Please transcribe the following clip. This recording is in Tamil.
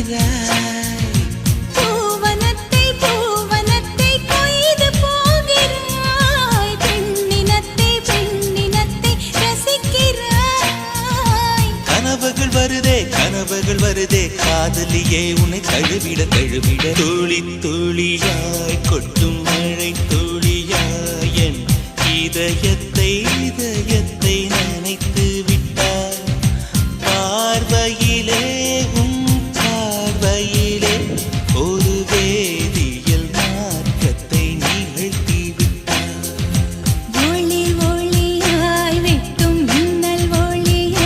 ரசிக்கிறாய். பூவனத்தை பூவனத்தை கொய்து போகிறாய். பெண்ணினத்தை பெண்ணினத்தை ரசிக்கிறாய். கனவுகள் வருதே காதலியே உன்னை தழுவிட தழுவிட துளி துளியாய் கொட்டும் மழை துளியாய் என் இதயத்தை